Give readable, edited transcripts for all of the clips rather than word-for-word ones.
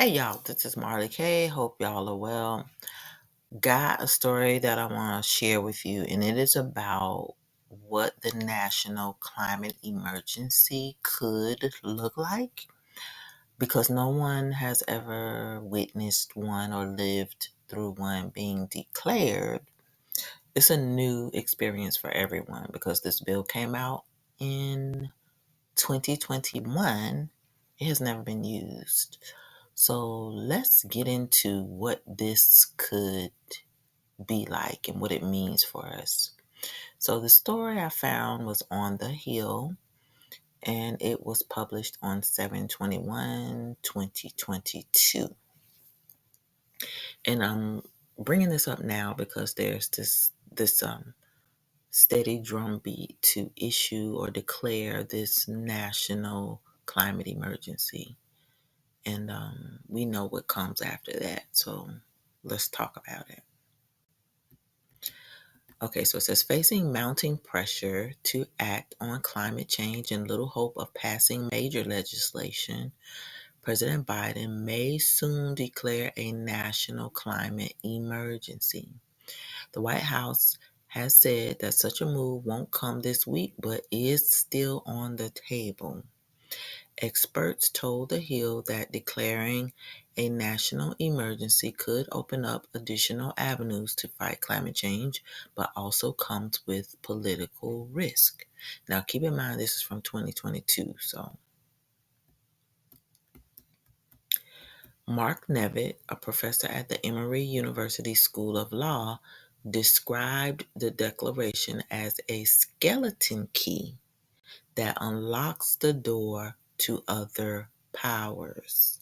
Hey y'all, this is Marley K. Hope y'all are well. Got a story that I want to share with you, and it is about what the national climate emergency could look like because no one has ever witnessed one or lived through one being declared. It's a new experience for everyone because this bill came out in 2021. It has never been used. So let's get into what this could be like and what it means for us. So the story I found was on The Hill and it was published on 7/21/2022. And I'm bringing this up now because there's this steady drumbeat to issue or declare this national climate emergency. And we know what comes after that. So let's talk about it. Okay, so it says facing mounting pressure to act on climate change and little hope of passing major legislation, President Biden may soon declare a national climate emergency. The White House has said that such a move won't come this week, but is still on the table. Experts told The Hill that declaring a national emergency could open up additional avenues to fight climate change, but also comes with political risk. Now, keep in mind, this is from 2022. So, Mark Nevitt, a professor at the Emory University School of Law, described the declaration as a skeleton key that unlocks the door to other powers.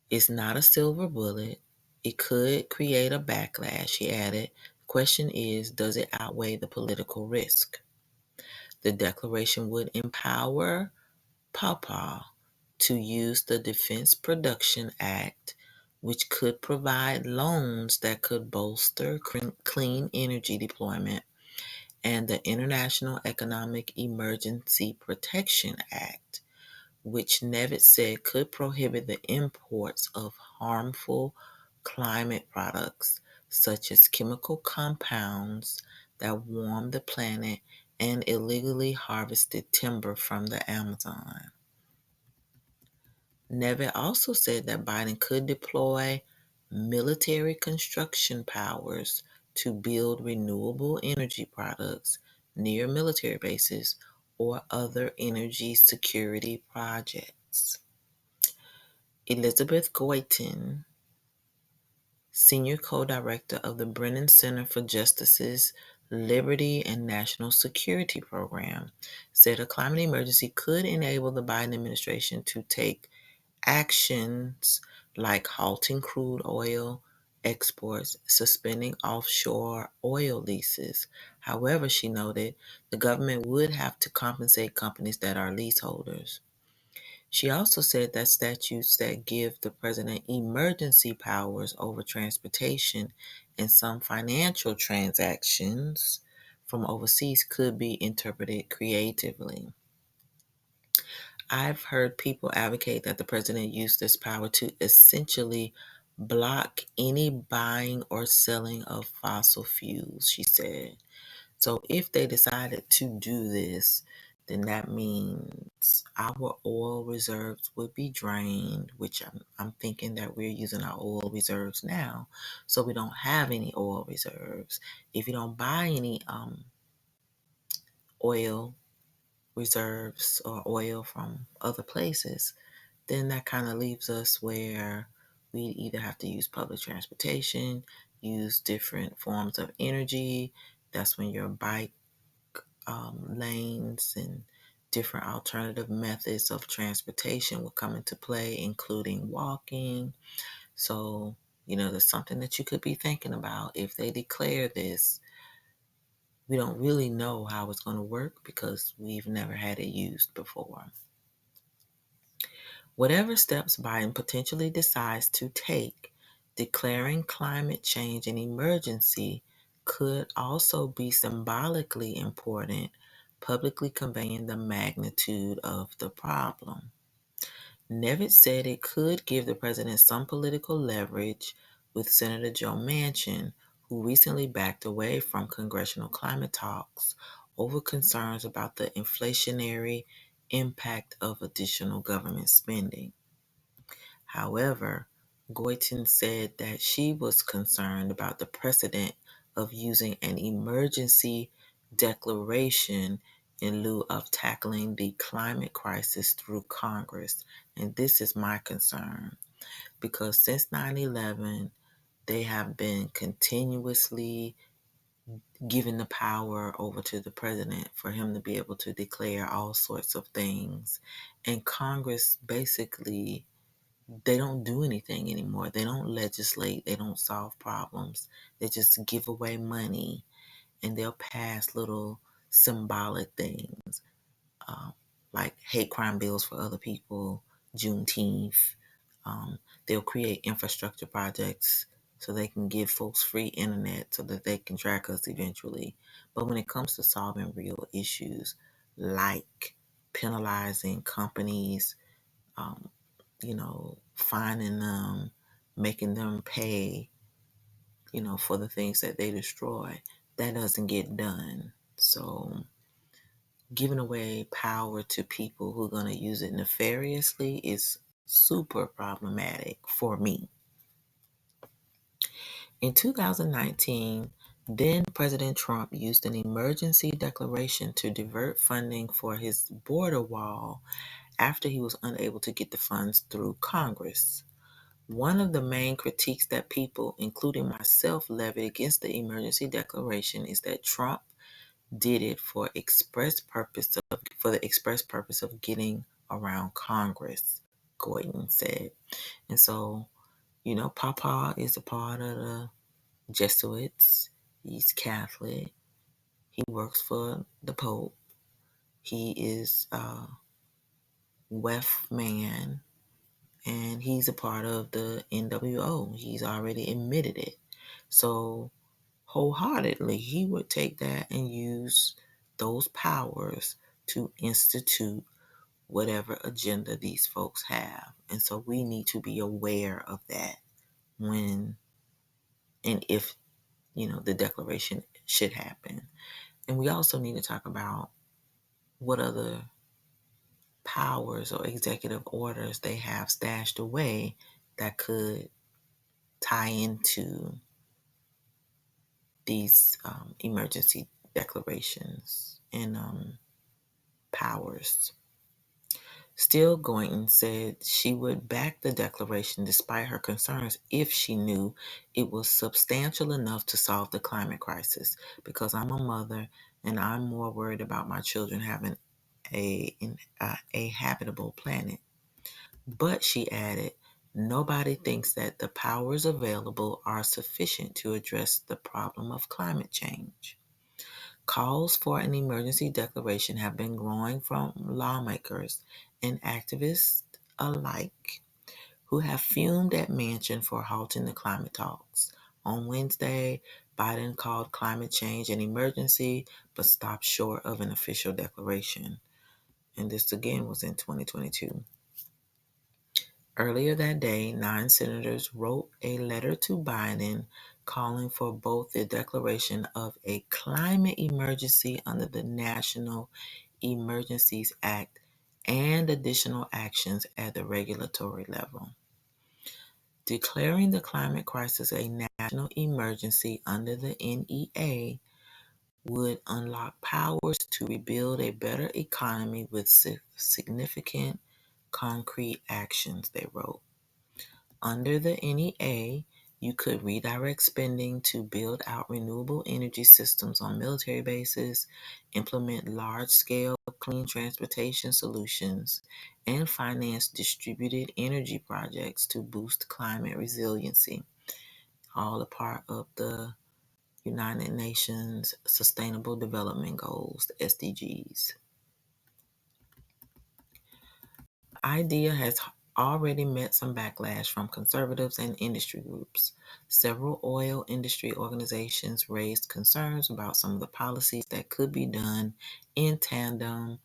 It's not a silver bullet. It could create a backlash, he added. The question is, does it outweigh the political risk? The declaration would empower PAPA to use the Defense Production Act, which could provide loans that could bolster clean energy deployment, and the International Economic Emergency Protection Act, which Nevitt said could prohibit the imports of harmful climate products such as chemical compounds that warm the planet and illegally harvested timber from the Amazon. Nevitt also said that Biden could deploy military construction powers to build renewable energy products near military bases or other energy security projects. Elizabeth Goitein, senior co-director of the Brennan Center for Justice's Liberty and National Security Program, said a climate emergency could enable the Biden administration to take actions like halting crude oil exports, suspending offshore oil leases. However, she noted, the government would have to compensate companies that are leaseholders. She also said that statutes that give the president emergency powers over transportation and some financial transactions from overseas could be interpreted creatively. I've heard people advocate that the president used this power to essentially block any buying or selling of fossil fuels, she said. So if they decided to do this, then that means our oil reserves would be drained, which I'm thinking that we're using our oil reserves now. So we don't have any oil reserves. If you don't buy any oil reserves or oil from other places, then that kind of leaves us where we either have to use public transportation, use different forms of energy. That's when your bike lanes and different alternative methods of transportation will come into play, including walking. So, there's something that you could be thinking about. If they declare this, we don't really know how it's going to work because we've never had it used before. Whatever steps Biden potentially decides to take, declaring climate change an emergency could also be symbolically important, publicly conveying the magnitude of the problem. Nevitt said it could give the president some political leverage with Senator Joe Manchin, who recently backed away from congressional climate talks over concerns about the inflationary impact of additional government spending. However, Goitein said that she was concerned about the precedent of using an emergency declaration in lieu of tackling the climate crisis through Congress. And this is my concern because since 9/11, they have been continuously giving the power over to the president for him to be able to declare all sorts of things. And Congress basically, they don't do anything anymore. They don't legislate. They don't solve problems. They just give away money and they'll pass little symbolic things um, like hate crime bills for other people, Juneteenth. They'll create infrastructure projects so they can give folks free internet so that they can track us eventually. But when it comes to solving real issues like penalizing companies, um, finding them, making them pay, for the things that they destroy, that doesn't get done. So giving away power to people who are going to use it nefariously is super problematic for me. In 2019, then President Trump used an emergency declaration to divert funding for his border wall after he was unable to get the funds through Congress. One of the main critiques that people, including myself, levied against the emergency declaration is that Trump did it for the express purpose of getting around Congress, Goitein said. And so, Papa is a part of the Jesuits. He's Catholic. He works for the Pope. He is a WEF man, and he's a part of the NWO. He's already admitted it. So wholeheartedly, he would take that and use those powers to institute whatever agenda these folks have. And so we need to be aware of that when and if, the declaration should happen. And we also need to talk about what other powers or executive orders they have stashed away that could tie into these emergency declarations and powers. Still, Goitein said she would back the declaration despite her concerns if she knew it was substantial enough to solve the climate crisis. Because I'm a mother and I'm more worried about my children having a habitable planet. But she added, nobody thinks that the powers available are sufficient to address the problem of climate change. Calls for an emergency declaration have been growing from lawmakers and activists alike who have fumed at Manchin for halting the climate talks. On Wednesday, Biden called climate change an emergency but stopped short of an official declaration. And this again was in 2022. Earlier that day, 9 senators wrote a letter to Biden calling for both the declaration of a climate emergency under the National Emergencies Act and additional actions at the regulatory level. Declaring the climate crisis a national emergency under the NEA would unlock powers to rebuild a better economy with significant concrete actions, they wrote. Under the NEA, you could redirect spending to build out renewable energy systems on military bases, implement large-scale clean transportation solutions, and finance distributed energy projects to boost climate resiliency, all a part of the United Nations Sustainable Development Goals, the SDGs. IDEA has already met some backlash from conservatives and industry groups. Several oil industry organizations raised concerns about some of the policies that could be done in tandem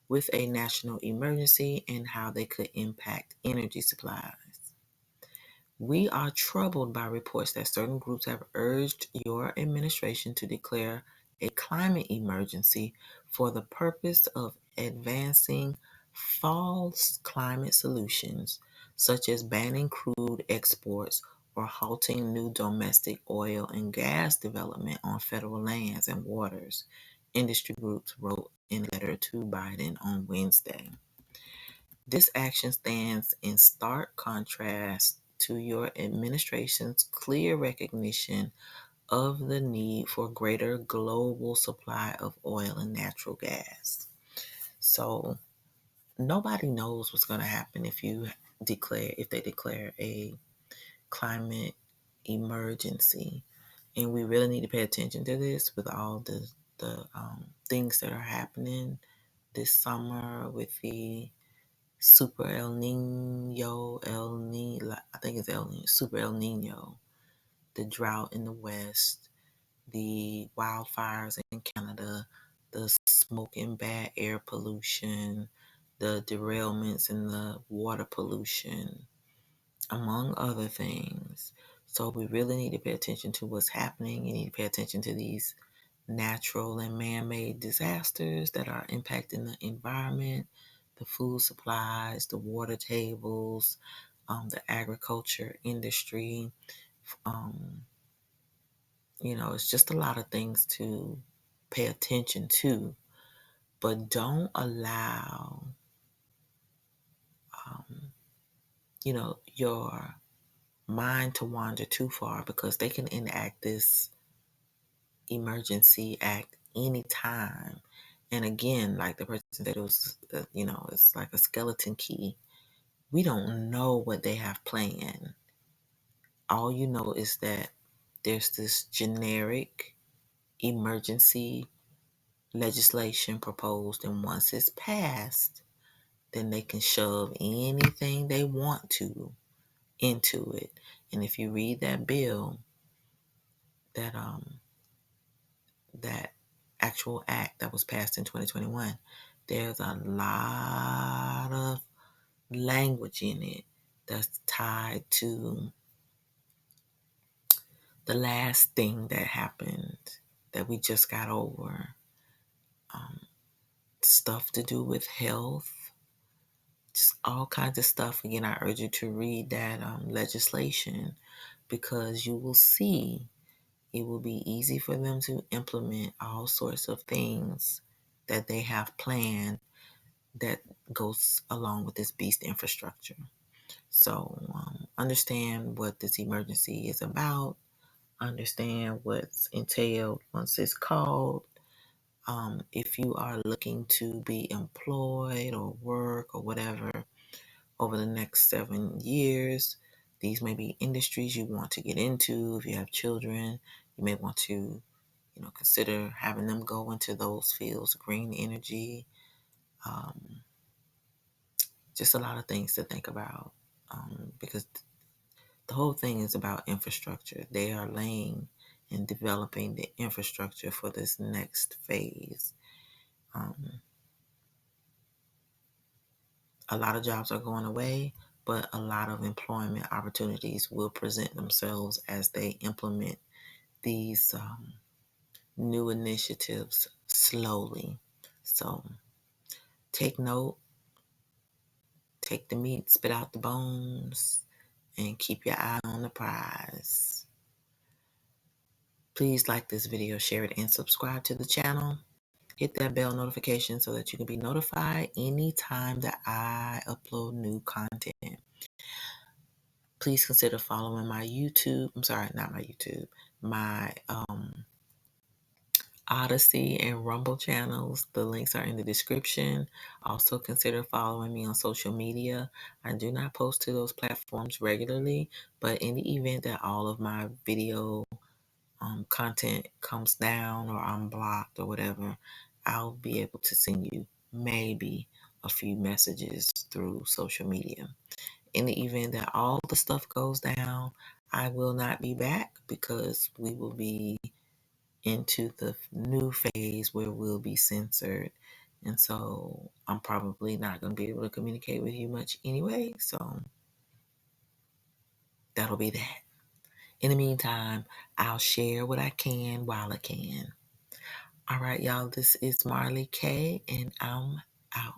with a national emergency and how they could impact energy supplies. We are troubled by reports that certain groups have urged your administration to declare a climate emergency for the purpose of advancing false climate solutions, such as banning crude exports or halting new domestic oil and gas development on federal lands and waters, industry groups wrote in a letter to Biden on Wednesday. This action stands in stark contrast to your administration's clear recognition of the need for greater global supply of oil and natural gas. So nobody knows what's going to happen if they declare a climate emergency, and we really need to pay attention to this with all the things that are happening this summer with the Super El Nino, I think it's El Nino, Super El Nino, the drought in the West, the wildfires in Canada, the smoke and bad air pollution, the derailments in the water pollution, among other things. So we really need to pay attention to what's happening. You need to pay attention to these natural and man-made disasters that are impacting the environment, the food supplies, the water tables, the agriculture industry. Um, it's just a lot of things to pay attention to, but don't allow, your mind to wander too far, because they can enact this emergency act anytime. And again, like the person said, it was, it's like a skeleton key. We don't know what they have planned. All you know is that there's this generic emergency legislation proposed, and once it's passed, then they can shove anything they want to into it. And if you read that bill, that that actual act that was passed in 2021, there's a lot of language in it that's tied to the last thing that happened that we just got over. Stuff to do with health, just all kinds of stuff. Again, I urge you to read that legislation, because you will see it will be easy for them to implement all sorts of things that they have planned that goes along with this beast infrastructure. So understand what this emergency is about. Understand what's entailed once it's called. If you are looking to be employed or work or whatever over the next 7 years, these may be industries you want to get into. If you have children, you may want to, consider having them go into those fields, green energy, just a lot of things to think about, because the whole thing is about infrastructure. They are laying and developing the infrastructure for this next phase. A lot of jobs are going away, but a lot of employment opportunities will present themselves as they implement these new initiatives slowly. So take note, take the meat, spit out the bones, and keep your eye on the prize. Please like this video, share it, and subscribe to the channel. Hit that bell notification so that you can be notified anytime that I upload new content. Please consider following my YouTube. I'm sorry, not my YouTube. My Odyssey and Rumble channels. The links are in the description. Also consider following me on social media. I do not post to those platforms regularly, but in the event that all of my video content comes down or I'm blocked or whatever, I'll be able to send you maybe a few messages through social media. In the event that all the stuff goes down, I will not be back, because we will be into the new phase where we'll be censored And so I'm probably not going to be able to communicate with you much anyway. So that'll be that. In the meantime, I'll share what I can while I can. All right, y'all, this is Marley K, and I'm out.